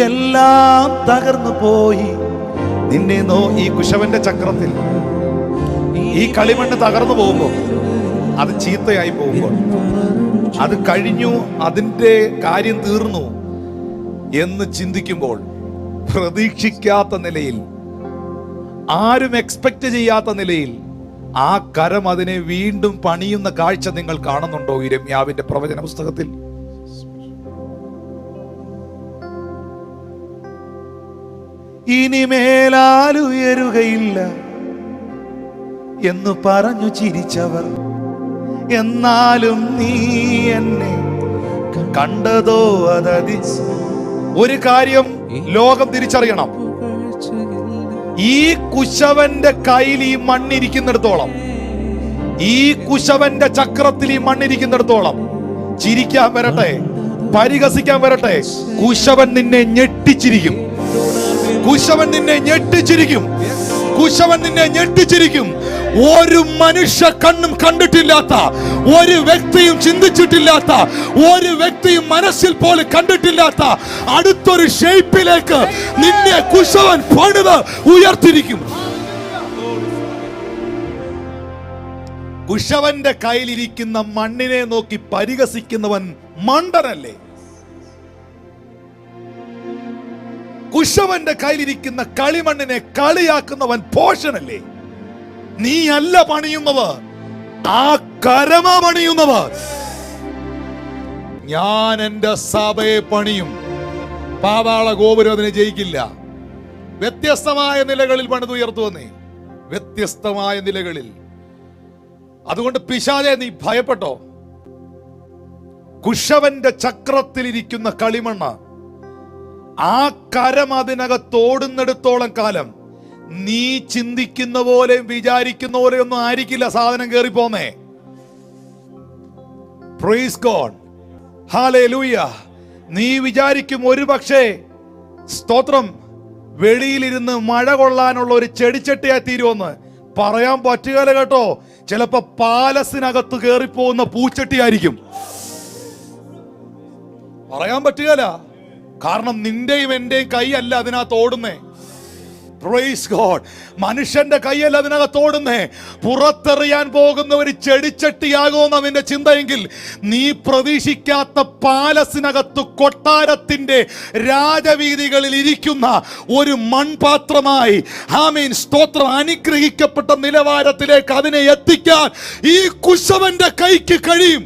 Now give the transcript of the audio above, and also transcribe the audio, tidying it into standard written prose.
എല്ലാം തകർന്നു പോയി നിന്നെ ഈ കുശവന്റെ ചക്രത്തിൽ ഈ കളിമണ്ണ് തകർന്നു പോകുമ്പോൾ, അത് ചീത്തയായി പോകുമ്പോൾ, അത് കഴിഞ്ഞു, അതിൻ്റെ കാര്യം തീർന്നു എന്ന് ചിന്തിക്കുമ്പോൾ, പ്രതീക്ഷിക്കാത്ത നിലയിൽ, ആരും എക്സ്പെക്ട് ചെയ്യാത്ത നിലയിൽ ആ കരം അതിനെ വീണ്ടും പണിയുന്ന കാഴ്ച നിങ്ങൾ കാണുന്നുണ്ടോ യിരെമ്യാവിന്റെ പ്രവചന പുസ്തകത്തിൽ? ഇനിമേലാൽ ഉയരുകയില്ല എന്ന് പറഞ്ഞു ചിരിച്ചവർ, എന്നാലും നീ എന്നെ കണ്ടതോ അതതി. ഒരു കാര്യം ലോകം തിരിച്ചറിയണം, ഈ കുശവന്റെ കയ്യിൽ ഈ മണ്ണിരിക്കുന്നിടത്തോളം, ഈ കുശവന്റെ ചക്രത്തിൽ ഈ മണ്ണിരിക്കുന്നിടത്തോളം, ചിരിക്കാൻ വരട്ടെ, പരിഹസിക്കാൻ വരട്ടെ, കുശവൻ നിന്നെ ഞെട്ടിച്ചിരിക്കും. കുശവൻ നിന്നെ ഞെട്ടിച്ചിരിക്കും. കുശവൻ നിന്നെ ഞെട്ടിച്ചിരിക്കും. ഒരു മനുഷ്യ കണ്ണും കണ്ടിട്ടില്ലാത്ത, ഒരു വ്യക്തിയും ചിന്തിച്ചിട്ടില്ലാത്ത, ഒരു വ്യക്തിയും മനസ്സിൽ പോലും കണ്ടിട്ടില്ലാത്ത അടുത്തൊരു ഷേപ്പിലേക്ക് നിന്നെ കുശവൻ പണിത് ഉയർത്തിരിക്കും. കുശവന്റെ കയ്യിലിരിക്കുന്ന മണ്ണിനെ നോക്കി പരിഹസിക്കുന്നവൻ മണ്ടനല്ലേ? കുശവന്റെ കയ്യിലിരിക്കുന്ന കളിമണ്ണിനെ കളിയാക്കുന്നവൻ പോഷനല്ലേ? നീ അല്ല പണിയുന്നത്, ആ കരമ പണിയുന്നത്. ഞാൻ എന്റെ സഭയെ പണിയും. പാതാള ഗോപുരം അതിനെ ജയിക്കില്ല. വ്യത്യസ്തമായ നിലകളിൽ പണിതുയർത്തുവന്നേ, വ്യത്യസ്തമായ നിലകളിൽ. അതുകൊണ്ട് പിശാചേ, നീ ഭയപ്പെട്ടോ? കുശവന്റെ ചക്രത്തിലിരിക്കുന്ന കളിമണ്ണ്, ആ കരം അതിനകത്തോടുന്നിടത്തോളം കാലം നീ ചിന്തിക്കുന്ന പോലെയും വിചാരിക്കുന്ന പോലെയും ഒന്നും ആയിരിക്കില്ല സാധനം കയറിപ്പോന്നേ. Praise God, hallelujah. നീ വിചാരിക്കും ഒരു പക്ഷേ, സ്തോത്രം, വെളിയിലിരുന്ന് മഴ കൊള്ളാനുള്ള ഒരു ചെടിച്ചട്ടിയായി തീരുമെന്ന്. പറയാൻ പറ്റുകയില്ല കേട്ടോ. ചിലപ്പോ പാലസിനകത്ത് കയറിപ്പോകുന്ന പൂച്ചട്ടിയായിരിക്കും. പറയാൻ പറ്റുകയില്ല. കാരണം നിന്റെയും എന്റെയും കൈ അല്ല അതിനകത്ത് ഓടുന്നേ. Praise God. മനുഷ്യന്റെ കൈയല്ല അതിനകത്ത് ഓടുന്നേ. പുറത്തെറിയാൻ പോകുന്ന ഒരു ചെടിച്ചട്ടിയാകുമെന്ന് അതിന്റെ ചിന്തയെങ്കിൽ, നീ പ്രതീക്ഷിക്കാത്ത പാലസിനകത്ത് കൊട്ടാരത്തിന്റെ രാജവീതികളിൽ ഇരിക്കുന്ന ഒരു മൺപാത്രമായി, ആമേൻ, സ്തോത്രം, അനുഗ്രഹിക്കപ്പെട്ട നിലവാരത്തിലേക്ക് അതിനെ എത്തിക്കാൻ ഈ കുശവന്റെ കൈക്ക് കഴിയും.